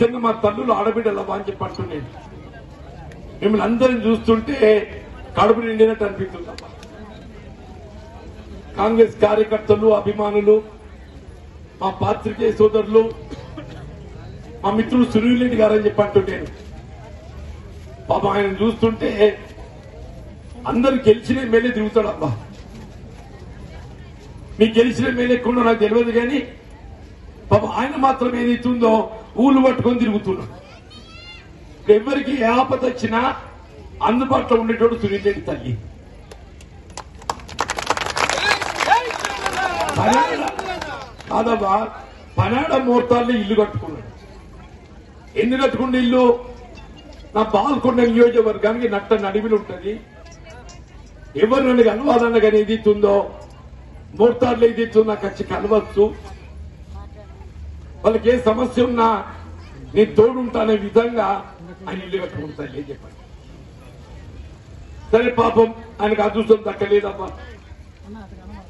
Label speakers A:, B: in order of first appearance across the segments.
A: మా తల్లులు ఆడబిడ్డలవా అని చెప్పి అంటున్నాను. మిమ్మల్ని అందరిని చూస్తుంటే కడుపు నిండినట్టు అనిపిస్తుందమ్మా. కాంగ్రెస్ కార్యకర్తలు, అభిమానులు, మా పాత్రికేయ సోదరులు, మా మిత్రుడు సునీల్ రెడ్డి గారని చెప్పి అంటున్నాను. పాపం ఆయన చూస్తుంటే అందరు గెలిచిన మేలే తిరుగుతాడబ్బా. మీకు గెలిచిన మేలే ఎక్కువ నాకు తెలియదు కానీ పాపం ఆయన మాత్రం ఏదైతుందో ఊళ్ళు పట్టుకొని తిరుగుతున్నాడు. ఎవరికి ఏ ఆపద వచ్చినా అందుబాటులో ఉండేటోడు సునీల్ రెడ్డి తల్లి. కాదబ్బా, పనాడ ముహూర్తాల్లో ఇల్లు కట్టుకున్నాడు. ఎన్ని కట్టుకున్న ఇల్లు? నా బాల్కొండ నియోజకవర్గానికి నట్ట నడిమిలు ఉంటది. ఎవరు నన్ను కలవాలన్న కానీ ఏదైతుందో ముహూర్తాల్లో ఏదైతుందో నాకు వచ్చి కలవచ్చు. వాళ్ళకి ఏ సమస్య ఉన్నా నేను తోడుంటానే విధంగా ఆయన ఇల్లు కట్టుకుంటాను చెప్పండి. సరే పాపం ఆయనకు అదృష్టం దక్కలేదబ్బా.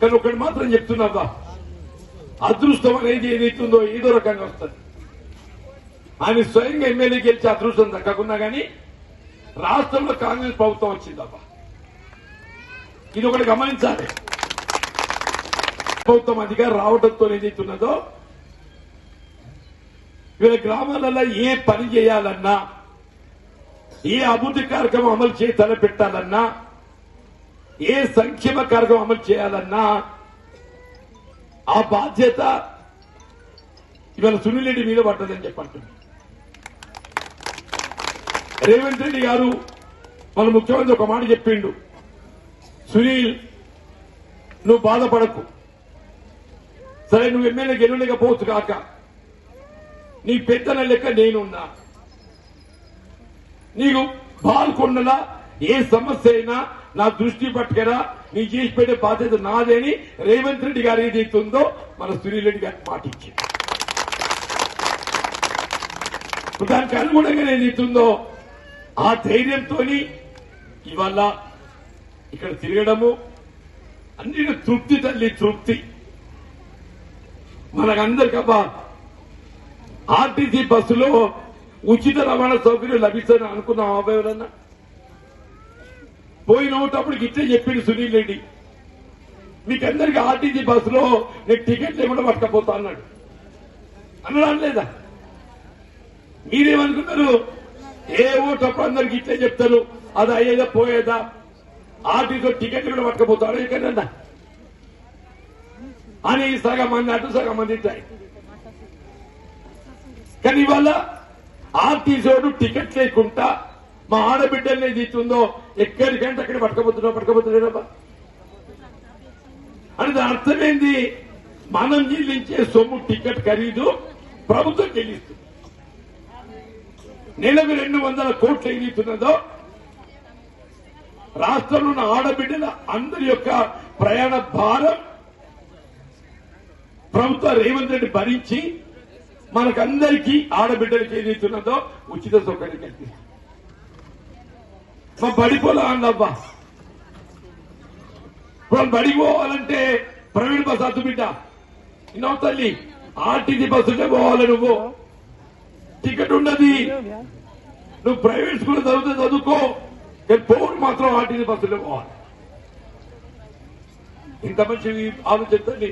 A: కానీ ఒకటి మాత్రం చెప్తున్నాబ్బా, అదృష్టం అనేది ఏదైతుందో ఏదో రకంగా వస్తుంది. ఆయన స్వయంగా ఎమ్మెల్యే గెలిచి అదృష్టం దక్కకున్నా కానీ రాష్ట్రంలో కాంగ్రెస్ ప్రభుత్వం వచ్చిందబ్బా. ఇది ఒకటి గమనించాలి. ప్రభుత్వం అధికారం రావడంతో ఏదైతున్నదో వీళ్ళ గ్రామాలలో ఏ పని చేయాలన్నా, ఏ అభివృద్ధి కార్యక్రమం అమలు తలపెట్టాలన్నా, ఏ సంక్షేమ కార్యక్రమం అమలు చేయాలన్నా ఆ బాధ్యత ఇవాళ సునీల్ రెడ్డి మీద పడ్డదని చెప్పంటున్నారు. రేవంత్ రెడ్డి గారు మన ముఖ్యమంత్రి ఒక మాట చెప్పిండు, సునీల్ నువ్వు బాధపడకు, సరే నువ్వు ఎమ్మెల్యే గెలవలేకపోవచ్చు కాక నీ పెద్దల లెక్క నేనున్నా, నీకు బాల్కొండలా ఏ సమస్య అయినా నా దృష్టి పట్టుకరా, నీ చేసి పెట్టే బాధ్యత నాదేని రేవంత్ రెడ్డి గారు ఏదైతుందో మన సునీల్ రెడ్డి గారికి మాట ఇచ్చింది. దానికి అనుగుణంగా ఏదైతుందో ఆ ధైర్యంతో ఇవాళ ఇక్కడ తిరగడము అన్ని తృప్తి తల్లి తృప్తి. మనకందరికబ్బా ఆర్టీసీ బస్సులో ఉచిత రవాణా సౌకర్యం లభిస్తుందని అనుకున్నాం. ఎవరన్నా పోయినప్పుడు ఇట్లే చెప్పిండు సునీల్ రెడ్డి, మీకందరికి ఆర్టీసీ బస్సులో నేను టికెట్ లేకుండా పట్టుకపోతా అన్నాడు. అన్నాడు అనలేదా? మీరేమనుకున్నారు? ఏ ఓటప్పుడు అందరికి ఇట్లే చెప్తారు, అది అయ్యేదా పోయేదా, ఆర్టీసీలో టికెట్లు కూడా పట్టుకపోతాడు ఎక్కడన్నా అని సగం మంది అటు సగం మంది ఇట్లా. కానీ ఇవాళ ఆర్టీసీ టికెట్ లేకుండా మా ఆడబిడ్డలు ఏదైతుందో ఎక్కడికంటే అక్కడ పట్టుకపోతున్నాడబ్బా. అని దాని అర్థమైంది, మనం చెల్లించే సొమ్ము టికెట్ ఖరీదు ప్రభుత్వం చెల్లిస్తుంది. నెలకు 200 కోట్లు ఏదైతున్నదో రాష్ట్రంలో ఉన్న ఆడబిడ్డల అందరి యొక్క ప్రయాణ భారం ప్రభుత్వ రేవంత్ రెడ్డి భరించి మనకందరికీ ఆడబిడ్డలకి ఏదైతున్నదో ఉచిత సౌకర్యం కల్పిస్తుంది. మా బడిపోలా అందబ్బా, ఇప్పుడు బడికి పోవాలంటే ప్రైవేట్ బస్సు అద్దు బిడ్డ. ఇన్నో తల్లి ఆర్టీసీ బస్సులే పోవాలి, నువ్వు టికెట్ ఉండదు. నువ్వు ప్రైవేట్ స్కూల్ చదువుకో, పోవుడు మాత్రం ఆర్టీసీ బస్సులే పోవాలి. ఇంత మంచి ఆలోచించండి.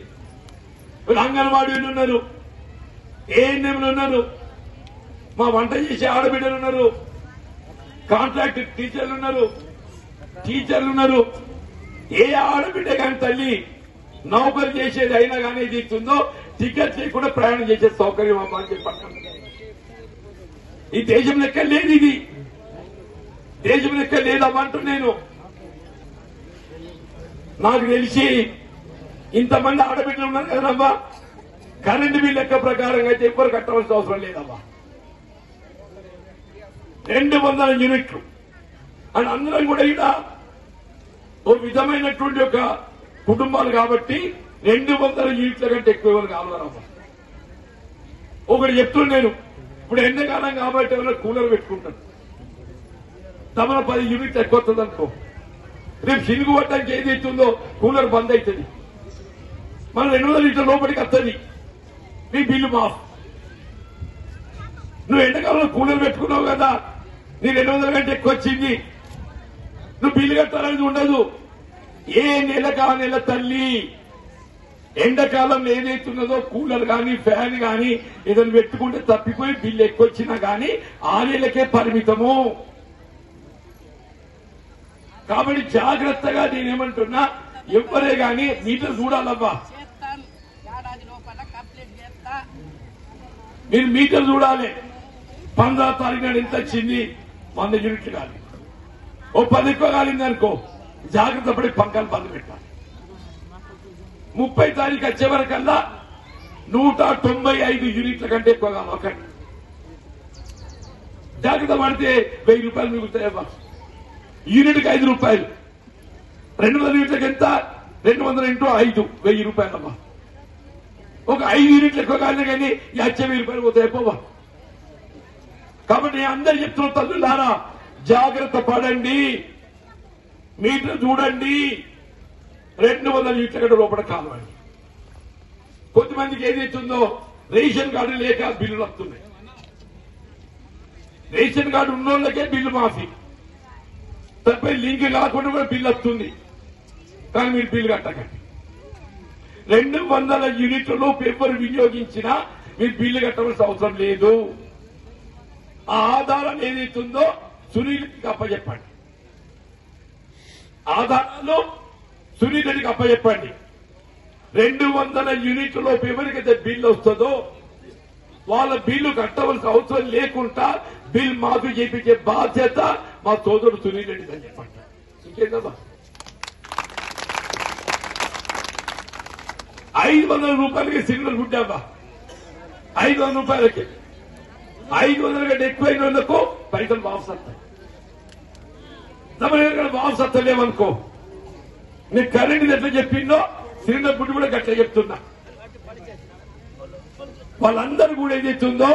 A: అంగన్వాడీలు ఉన్నారు, ఏఎన్ఎంలు ఉన్నారు, మా వంట చేసే ఆడబిడ్డలు ఉన్నారు, కాంట్రాక్ట్ టీచర్లు ఉన్నారు. ఏ ఆడబిడ్డ కానీ తల్లి నౌకరు చేసేది అయినా కానీ ఇది ఇస్తుందో టికెట్ లేకుండా ప్రయాణం చేసే సౌకర్యం అమ్మా అని చెప్పండి. ఈ దేశం లెక్క లేదు, ఇది దేశం లెక్క లేదమ్మంటూ నేను నాకు తెలిసి ఇంతమంది ఆడబిడ్డలు ఉన్నారు కదమ్మా, కరెంటు బిల్ లెక్క ప్రకారంగా అయితే ఎవరు కట్టవలసిన అవసరం లేదమ్మా. 200 యూనిట్లు అని అందరం కూడా ఇక్కడ ఓ విధమైనటువంటి ఒక కుటుంబాలు కాబట్టి 200 యూనిట్ల కంటే ఎక్కువ ఎవరు కావాలమ్మా. ఒకటి చెప్తున్నాను నేను, ఇప్పుడు ఎండాకాలం కాబట్టి ఎవరైనా కూలర్ పెట్టుకుంటాను, తమన 10 యూనిట్లు ఎక్కువ వస్తుంది అనుకో, రేపు చినుగు పట్టడానికి ఏదైతుందో కూలర్ బంద్ అవుతుంది, మన 200 లీటర్ లోపలికి వస్తుంది, మీ బిల్లు మాఫ్. నువ్వు ఎండాకాలంలో కూలర్ పెట్టుకున్నావు కదా, నీ 200 కంటే ఎక్కువ వచ్చింది, నువ్వు బిల్లు కట్టాలనేది ఉండదు. ఏ నెలకు ఆ నెల తల్లి ఎండాకాలంలో ఏదైతున్నదో కూలర్ కానీ ఫ్యాన్ కానీ ఏదైనా పెట్టుకుంటే తప్పిపోయి బిల్లు ఎక్కువ వచ్చినా కానీ ఆ నెలకే పరిమితము. కాబట్టి జాగ్రత్తగా నేనేమంటున్నా, ఎవరే గాని మీటర్ చూడాలబ్బా, మీరు మీటర్ చూడాలి. 15వ తారీఖు నాడు ఎంత వచ్చింది, 100 యూనిట్లు కాలి, ఓ 10 ఎక్కువ కాలింది అనుకో, జాగ్రత్త పడి పంకాలు బంద్ పెట్టాలి. 30 తారీఖు వచ్చే వరకల్లా 195 యూనిట్ల కంటే ఎక్కువ కావాలి. జాగ్రత్త పడితే 1000 రూపాయలు మిగులుతాయబ్బా. యూనిట్కి 5 రూపాయలు, 200 యూనిట్లకు ఎంత, 200 ఇంటూ 5 1000 రూపాయలమ్మా. ఒక 5 యూనిట్లు ఎక్కువ కాదు కానీ వచ్చే 1000 రూపాయలు పోతాయి పోవా. కాబట్టి అందరు చెప్తున్న తల్లులారా, జాగ్రత్త పడండి, మీటర్ చూడండి, 200 యూనిట్ల కంటే లోపల కాలండి. కొంతమందికి ఏదైతుందో రేషన్ కార్డు లేక బిల్లులు వస్తున్నాయి. రేషన్ కార్డు ఉన్నోళ్ళకే బిల్లు మాఫీ, తప్పై లింక్ కాకుండా కూడా బిల్లు వస్తుంది, కానీ మీరు బిల్లు కట్టకండి. 200 యూనిట్లలో పేపర్ వినియోగించినా మీరు బిల్లు కట్టవలసిన అవసరం లేదు. ఆ ఆధారం ఏదైతుందో సునీల్కి అప్పచెప్పండి, ఆధారాలు సునీల్ రెడ్డికి అప్పచెప్పండి. 200 యూనిట్లలో ఎవరికైతే బిల్లు వస్తుందో వాళ్ళ బిల్లు కట్టవలసిన అవసరం లేకుండా బిల్ మాఫీ చేయించే బాధ్యత మా సోదరుడు సునీల్ రెడ్డి అని చెప్పండి. ఇంకేందమ్మా, 500 రూపాయలకి సిలిండర్ పుట్టామా, 500 రూపాయలకి 500 కంటే ఎక్కువైన వాళ్ళకు పైసలు వాపసు వస్తాయి. వాపసు వస్తలేమనుకో, నేను కరెంట్ ఎట్లా చెప్పిందో సిలిండర్ పుట్టి కూడా గట్లా చెప్తున్నా. వాళ్ళందరూ కూడా ఏదైతుందో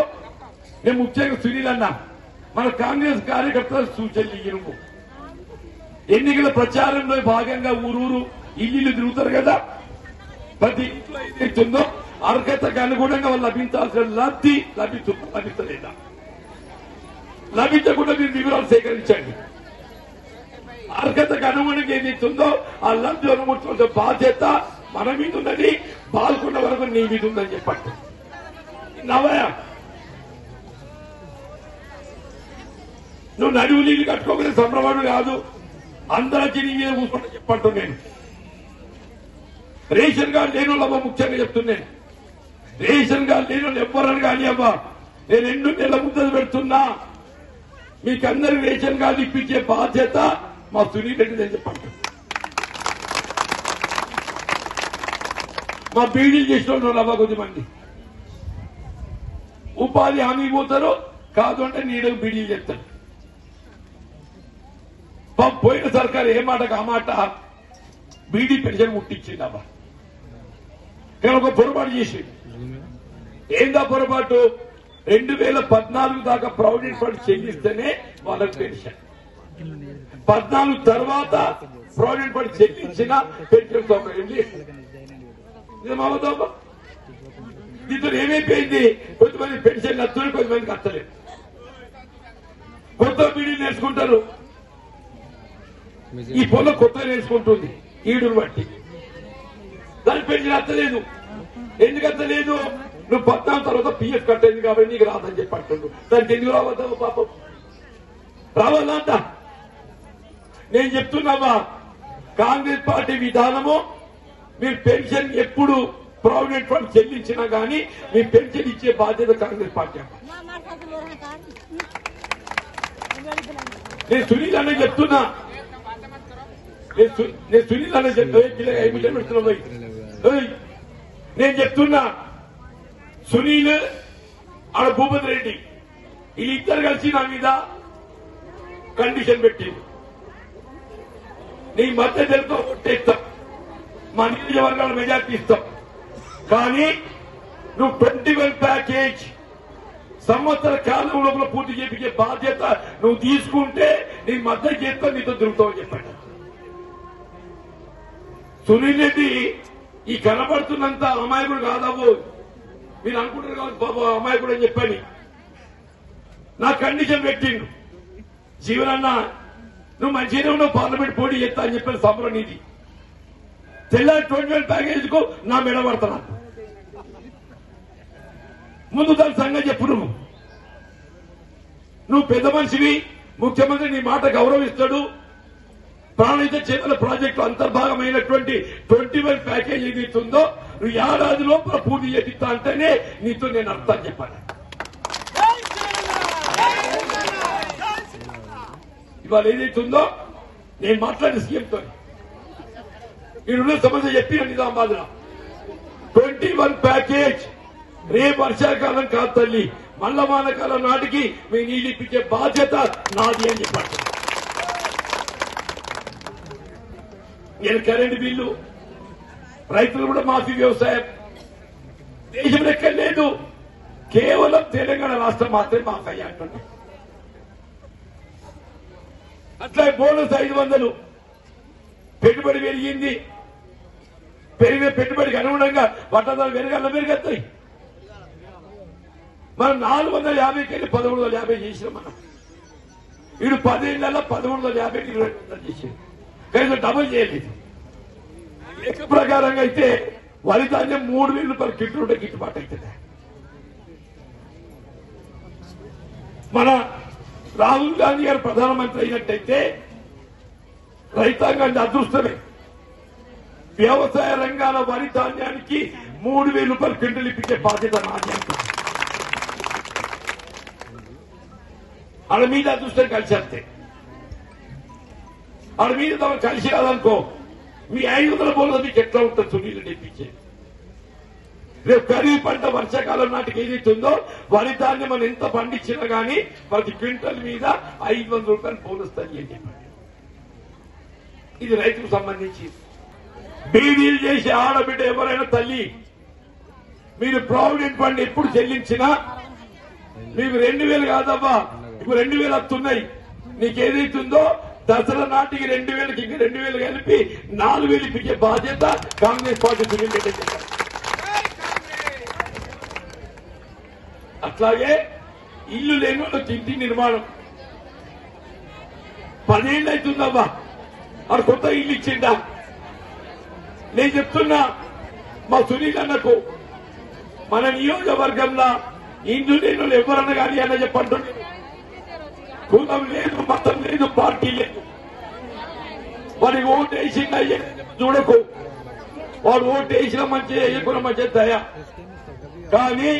A: నేను ముఖ్యంగా సునీల్ అన్నా, మన కాంగ్రెస్ కార్యకర్తలు సూచనలు ఇయ్యను. ఎన్నికల ప్రచారంలో భాగంగా ఊరూరు ఇల్లు తిరుగుతారు కదా, ప్రతి ఇంట్లో ఏదైతుందో అర్హతకు అనుగుణంగా వాళ్ళు లభించాల్సిన లబ్ధి లభిస్తలేదా, లభించకుండా మీరు వివరాలు సేకరించండి. అర్హతకు అనుగుణంగా ఏదైతుందో ఆ లబ్ధి అనుమతించిన బాధ్యత మన మీద ఉన్నది, బాల్కొండ వరకు నీ మీద ఉందని చెప్పండి. నవయ నువ్వు నడువు నీళ్ళు కట్టుకోకుండా సంభ్రమాడు కాదు, అందరికీ నీ మీద కూర్చుంటా చెప్పంటు. నేను రేషన్ కార్డు లేని వాళ్ళ ముఖ్యంగా చెప్తున్నాను, రేషన్ కార్డు లేని వాళ్ళు ఎవ్వరని కానీ అబ్బా, నేను 2 నెలల ముద్దలు పెడుతున్నా, మీకందరికి రేషన్ కార్డు ఇప్పించే బాధ్యత మా సునీల్ రెడ్డి అని చెప్పండి. మా బీడీలు చేసిన వాళ్ళు అవ్వ కొద్దిమంది ఉపాధి హామీ పోతారు, కాదు అంటే నీడకు బీడీలు చెప్తారు. పోయిన సర్కారు ఏ మాటకు ఆ మాట బీడీ పెన్షన్ ముట్టించింది అబ్బా, కానీ ఒక పొరపాటు చేసింది. ఏందా పొరపాటు, 2014 దాకా ప్రావిడెంట్ ఫండ్ చెల్లిస్తేనే వాళ్ళకి పెన్షన్, 14 తర్వాత ప్రావిడెంట్ ఫండ్ చెల్లించిన పెన్షన్ సౌకర్యం లేదు. దీంతో ఏమైపోయింది, కొంతమంది పెన్షన్ వస్తుంది, కొంతమందికి వస్తలేదు. కొత్త బీడీలు నేర్చుకుంటారు, ఈ పొలం కొత్త నేర్చుకుంటుంది ఈడును బట్టి, దాని పెన్షన్ వస్తలేదు. ఎందుకు వస్తలేదు, నువ్వు 14 తర్వాత పిఎఫ్ కట్టేది కాబట్టి నీకు రాదని చెప్పి అంటుండు. దానికి ఎందుకు రావద్దావు పాపం, రావాలంట. నేను చెప్తున్నావా, కాంగ్రెస్ పార్టీ విధానము, మీరు పెన్షన్ ఎప్పుడు ప్రావిడెంట్ ఫండ్ చెల్లించినా గానీ మీ పెన్షన్ ఇచ్చే బాధ్యత కాంగ్రెస్ పార్టీ. నేను సునీల్ అనే చెప్తున్నా, నేను సునీల్ అనే చెప్తున్నా, నేను చెప్తున్నా సునీల్ ఆడ భూపతి రెడ్డి వీళ్ళిద్దరు కలిసి నా మీద కండిషన్ పెట్టింది, నీ మద్దతులతో ఓటేస్తాం, మా నియోజకవర్గాల మెజార్టీ ఇస్తాం, కానీ నువ్వు 21 ప్యాకేజ్ సంవత్సర కాలం లోపల పూర్తి చేయించే బాధ్యత నువ్వు తీసుకుంటే నీ మద్దతు చేస్తా, నీతో దొరుకుతావని చెప్పండి. సునీల్ రెడ్డి ఈ కనబడుతున్నంత అమాయకుడు కాదాబో, మీరు అనుకుంటారు కాబట్టి బాబు అమాయకుడు అని చెప్పని, నా కండిషన్ పెట్టిండు. జీవనన్న నువ్వు మంచిగానే ఉన్నావు, పార్లమెంట్ పోటీ చేస్తా అని చెప్పిన సంబరం నీది. తెల్లారి 20,000 ప్యాకేజ్ కు నా మెడ పడతా. ముందు దాని సంగతి చెప్పు. నువ్వు పెద్ద మనిషివి, ముఖ్యమంత్రి నీ మాట గౌరవిస్తాడు. ప్రాణహిత చేపల ప్రాజెక్టు అంతర్భాగమైనటువంటి 20,000 ప్యాకేజ్ ఏదైతుందో నువ్వు ఏడాది లోపల పూర్తి చేపిస్తా అంటేనే నీతో నేను అర్థం చెప్పాను. ఇవాళ ఏదైతుందో నేను మాట్లాడిన సీఎంతో ఈడున్న సమస్య చెప్పిన నిజామాబాద్ 21 ప్యాకేజ్ రేపు వర్షాకాలం కాదు తల్లి, మల్ల వానకాలం నాటికి మీ నీళ్ళు ఇప్పించే బాధ్యత నాది అని చెప్పారు. నేను కరెంటు బిల్లు, రైతులు కూడా మాఫీ, వ్యవసాయం దేశంలో ఎక్కడ లేదు, కేవలం తెలంగాణ రాష్ట్రం మాత్రమే మాఫీ అయ్యా అంటున్నాం. అట్లా బోనస్ 500 పెట్టుబడి పెరిగింది. పెరిగిన పెట్టుబడికి అనుగుణంగా పట్టణాలు పెరగస్తాయి. మనం 450కి వెళ్ళి 1350 చేసినాం. మనం ఇడు 10 ఏళ్లలో 1350కి 200 చేసాం. కనీసం డబుల్ చేయలేదు. లెక్క ప్రకారంగా అయితే వరి ధాన్యం 3,000 రూపాయలు కిట్లు ఉంటే గిట్టుబాటు అవుతుంది. మన రాహుల్ గాంధీ గారు ప్రధానమంత్రి అయినట్టయితే రైతాంగాన్ని అదృష్టమే. వ్యవసాయ రంగాల వరి ధాన్యానికి 3,000 రూపాయలు క్వింటల్ ఇప్పించే బాధ్యత నాది అంటారు. వాళ్ళ మీద అదృష్టం కలిసి వస్తే, వాళ్ళ మీద తమ కలిసి రాదనుకో మీ 500 బోర్లు మీకు ఎట్లా ఉంటుంది సునీలు తెప్పించే. రేపు ఖరీఫ్ పంట వర్షాకాలం నాటికి ఏదైతుందో వరి ధాన్యం మనం ఎంత పండించినా గానీ ప్రతి క్వింటల్ మీద 500 రూపాయలు పోలుస్తుంది అని చెప్పండి. ఇది రైతుకు సంబంధించి. బీడీలు చేసే ఆడబిడ్డ ఎవరైనా తల్లి మీరు ప్రావిడెంట్ ఫండ్ ఎప్పుడు చెల్లించినా మీకు 2,000 కాదబ్బా, ఇప్పుడు 2,000 వస్తున్నాయి. నీకేదైతుందో దసరా నాటికి 2,000కి ఇంకా 2,000 కలిపి 4,000 ఇప్పించే బాధ్యత కాంగ్రెస్ పార్టీ సునీల్ రెడ్డి చేశారు. అట్లాగే ఇల్లు లేని వాళ్ళకి ఇంటి నిర్మాణం 10 ఏళ్ళు అవుతుందమ్మా. అది కొత్త ఇల్లు ఇచ్చిందా? నేను చెప్తున్నా మా సునీల్ అన్నకు, మన నియోజకవర్గంలో ఇండ్లు లేని వాళ్ళు ఎవరన్నా కానీ అన్న చెప్పండి. కులం లేదు, మతం లేదు, పార్టీ లేదు. వాడికి ఓటు వేసిందా చూడకు. వాడు ఓటు వేసిన మంచిగా వేయకుండా మంచిగా దయ. కానీ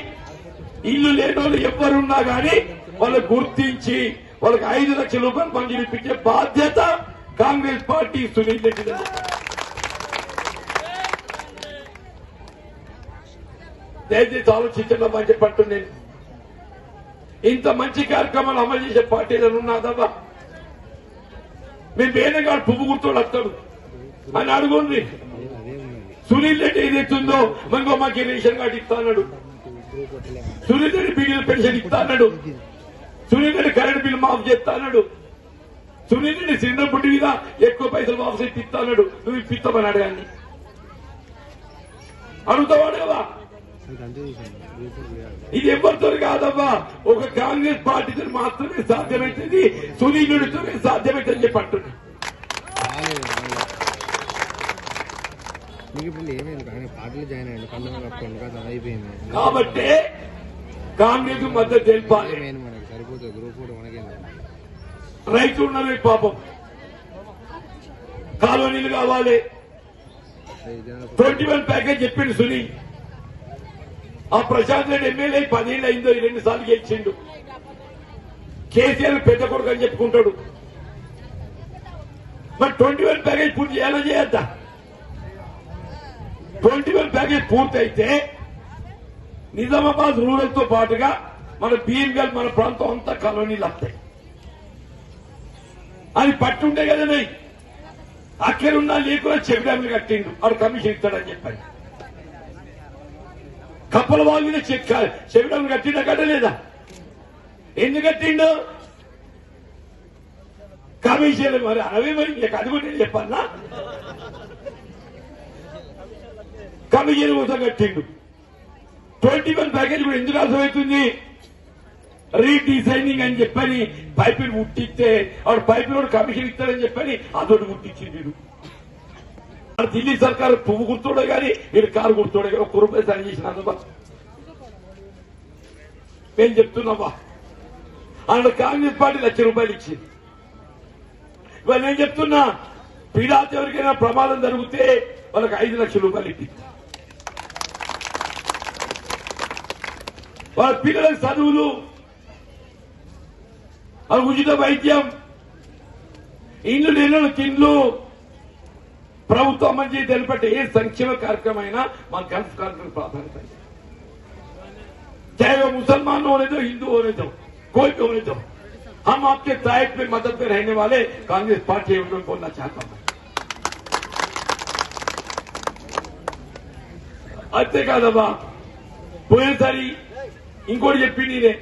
A: ఇల్లు లేని వాళ్ళు ఎవరున్నా కానీ వాళ్ళకు గుర్తించి వాళ్ళకి 5 లక్షల రూపాయలు మంజూరు ఇప్పించే బాధ్యత కాంగ్రెస్ పార్టీ సునీల్ రెడ్డి. దయచేసి ఆలోచించడం అని చెప్పంటు. నేను ఇంత మంచి కార్యక్రమాలు అమలు చేసే పార్టీ ఏదైనా ఉన్నాదబ్బా? మేము వేణగాడు పువ్వు గుర్తోడు వస్తాడు అని అడుగుంది. సునీల్ రెడ్డి ఏదైతుందో మనకో మాకు రేషన్ కార్డు ఇస్తా అన్నాడు. సునీల్ రెడ్డి బీడీల పెన్షన్ ఇస్తా అన్నాడు. సునీల్ రెడ్డి కరెంట్ బిల్లు మాఫ్ చేస్తా అన్నాడు. సునీల్ రెడ్డి సిలిండర్ పుట్టి మీద ఎక్కువ పైసలు మాఫ్ చేసి ఇస్తా అన్నాడు. నువ్వు ఇప్పిస్తామని అడగాన్ని అడుగుతావాడు కదా. ఇది ఎవరితో కాదమ్మా, ఒక కాంగ్రెస్ పార్టీతో మాత్రమే సాధ్యమవుతుంది, సునీలుడితోనే సాధ్యమవుతుందని చెప్పి అంటున్నా. కాబట్టి కాంగ్రెస్ మద్దతు తెలిపాలి. రైతులు ఉన్నారు పాపం, కాలనీలు కావాలి. 21 ప్యాకేజ్ చెప్పిండు సునీల్. ఆ ప్రశాంత్ రెడ్డి ఎమ్మెల్యే 10 ఏళ్ళు అయిందో, 2 సార్లు గెలిచిండు. కేసీఆర్ పెద్ద కొడుకు అని చెప్పుకుంటాడు. మరి 21 ప్యాకేజ్ పూర్తి చేయాలని చేయద్దా? 21 ప్యాకేజ్ పూర్తయితే నిజామాబాద్ రూరల్ తో పాటుగా మన భీమ్గల్ మన ప్రాంతం అంతా కాలనీలు వస్తాయి. అది పట్టుండే కదా. అక్కడున్నా లేకుండా చెక్ డ్యామ్లు కట్టిండు, ఆడు కమిషన్ ఇస్తాడని చెప్పాడు. కప్పల వాళ్ళ మీద చెక్ డ్యామ్లు కట్టిండా కట్టలేదా? ఎందుకు కట్టిండు? కమిషన్. మరి అవి అది కూడా నేను చెప్పాలా? కమిషన్ కోసం కట్టిండు. 21 ప్యాకేజ్ కూడా ఎందుకు అర్థమవుతుంది? రీడిజైనింగ్ అని చెప్పని పైపులు ముట్టిస్తే వాడు పైపులో కమిషన్ ఇస్తాడని చెప్పని అదొకటి ముట్టించింది వీడు. ఢిల్లీ సర్కారు పువ్వు గుర్తుడే కానీ వీళ్ళు కారు గుర్తుడే కానీ 1 రూపాయి సాయం చేసినాదబ్బా. మేము చెప్తున్నావా అక్కడ కాంగ్రెస్ పార్టీ ₹1,00,000 ఇచ్చింది. ఇవాళ నేను చెప్తున్నా పీడాత ఎవరికైనా ప్రమాదం జరిగితే వాళ్ళకి ₹5,00,000 ఇప్పింది. వాళ్ళ పిల్లలకు చదువులు, వాళ్ళ ఉచిత వైద్యం, ఇండ్లు ప్రభుత్వం మంచి తెలిపట్టే ఏ సంక్షేమ కార్యక్రమం అయినా మన గల్ఫ్ కార్యక్రమం ప్రాధాన్యత. चाहे वो मुसलमान होने दो, हिंदू होने दो, कोई भी होने दो, हम आपके साइड पे मदद में रहने वाले कांग्रेस पार्टी है, उनको बोलना चाहता हूं. అంతేకాదమ్మా పోయినసారి ఇంకోటి చెప్పి నేనే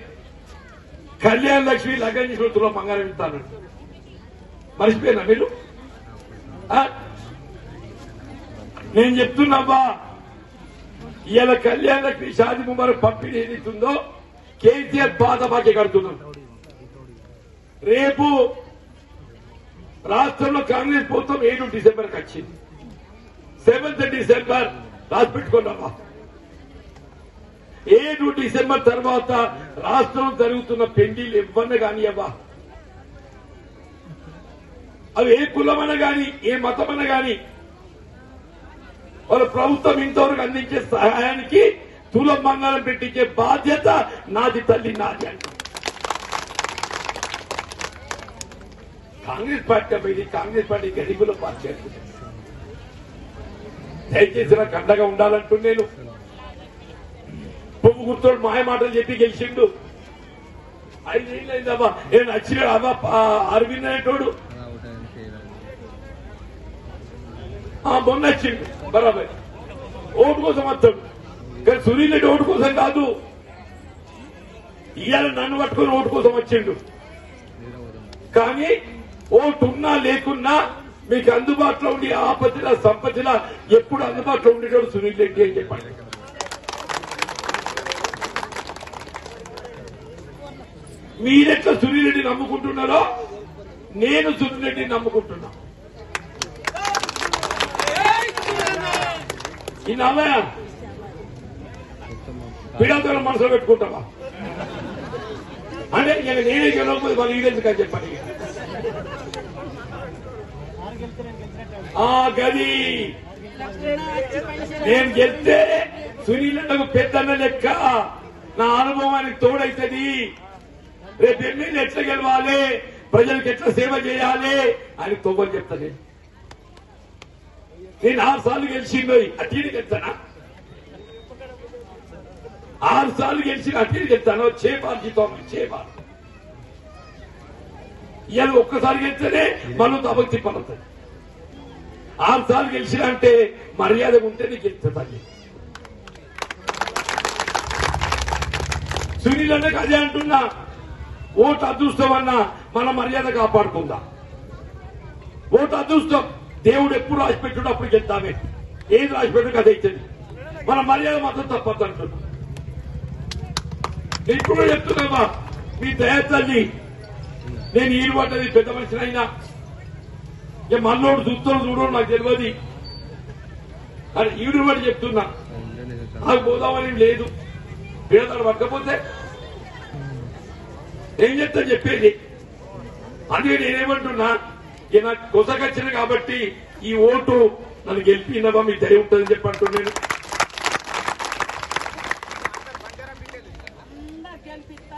A: కళ్యాణ లక్ష్మి లగ్గం చేసుకుని తులం బంగారం ఇస్తాను మర్చిపోయినా మీరు? నేను చెప్తున్నావా ఇవాళ కళ్యాణ లక్ష్మి షాది ముబారక్ పంపిణీ ఏదైతుందో కేసీఆర్ పాత బాకీ కడుతున్నాం. రేపు రాష్ట్రంలో కాంగ్రెస్ ప్రభుత్వం 7 డిసెంబర్కి వచ్చింది. 7th డిసెంబర్ రాసి పెట్టుకున్నావా? 7 డిసెంబర్ తర్వాత రాష్ట్రంలో జరుగుతున్న పెళ్లిళ్ళు ఇవ్వని కానివ్వా, అవి ఏ కులమన గాని ఏ మతమన గాని వాళ్ళ ప్రభుత్వం ఇంతవరకు అందించే సహాయానికి తులం బంగారం పెట్టించే బాధ్యత నాది తల్లి నాది అంట. కాంగ్రెస్ పార్టీ అబ్బాయి, కాంగ్రెస్ పార్టీ గరీబుల పార్టీ అంటుంది. దయచేసి నాకు అండగా ఉండాలంటూ నేను పువ్వు గుర్తోడు మాయ మాటలు చెప్పి గెలిచిండు. 5 ఏళ్ళు అయిందమ్మా. నేను నచ్చిన అరవింద్ అనేటోడు మొన్న వచ్చిండు బరాబర్ ఓటు కోసం వస్తాడు, కానీ సునీల్ రెడ్డి ఓటు కోసం కాదు, ఇవాళ నన్ను పట్టుకుని ఓటు కోసం వచ్చిండు. కానీ ఓటు ఉన్నా లేకున్నా మీకు అందుబాటులో ఉండి ఆపత్తిలా సంపత్తిలా ఎప్పుడు అందుబాటులో ఉండేటోడు సునీల్ రెడ్డి అని చెప్పండి. మీరెట్లా సునీల్ రెడ్డి నమ్ముకుంటున్నారో నేను సునీల్ రెడ్డిని నమ్ముకుంటున్నా. ఈ నవ్వయ పీడాతో మనసులో పెట్టుకుంటావా అంటే ఇక నేనే గెలవకపోతే వాళ్ళు ఈడెందుకు అని చెప్పండి. గది నేను గెలిస్తే సునీల్ నాకు పెద్దన్న లెక్క, నా అనుభవానికి తోడైతుంది. రేపు ఎమ్మెల్యే ఎట్లా గెలవాలి, ప్రజలకు ఎట్లా సేవ చేయాలి అని తోబని చెప్తా. నేను 6 సార్లు గెలిచిందో అట్టిని గెలుతానా? 6 సార్లు గెలిచి అట్టిని గెలుతాను. చేపాలు జీతం చేపాలు ఇవాళ ఒక్కసారి గెలిస్తేనే మనం తప్పకు తిప్పలుతాయి. 6 సార్లు గెలిచినంటే మర్యాద ఉంటే నీకు గెలుస్తుంది. సునీల్ అన్నకు అదే అంటున్నా, ఓటు అదృష్టం అన్నా మన మర్యాద కాపాడుకుందా. ఓటు అదృష్టం దేవుడు ఎప్పుడు రాసిపెట్టాడు అప్పుడు గెలుతామే, ఏది రాసిపెట్టాడు అది అవుతుంది. మన మర్యాద మాత్రం తప్పదు అంటున్నా. ఇప్పుడు చెప్తున్నామా మీ దయా తల్లి, నేను ఈడు పడ్డది పెద్ద మనిషిని అయినా ఇక మన్నోడు చూస్తాడు చూడడు నాకు తెలియదు అని ఈడు పడి చెప్తున్నా. నాకు పోదామని లేదు, పీడతాడు పట్టకపోతే ఏం చెప్తా చెప్పేది. అందుకే నేనేమంటున్నా, ఇక నాకు కొసకొచ్చిన కాబట్టి ఈ ఓటు నన్ను గెలిపినవా మీ దయ ఉంటుందని చెప్పంటున్నాను.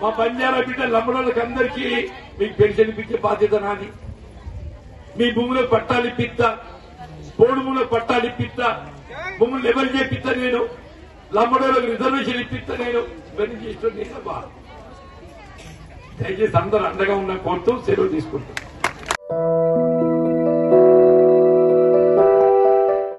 A: మా బంజారా బిడ్డ లంబడోళ్ళకి అందరికీ మీకు పెన్షన్ ఇప్పించే బాధ్యత నాది. మీ భూములకు పట్టాలు ఇప్పిస్తా, పోడు భూములకు పట్టాలు ఇప్పిస్తా, భూములు లెవెల్ చేపిస్తా, నేను లంబడోళ్ళకి రిజర్వేషన్ ఇప్పిస్తా, నేను ఇవన్నీ చేస్తూ నేను దయచేసి అందరూ అండగా ఉన్న కోరుతూ సెలవు తీసుకుంటాను.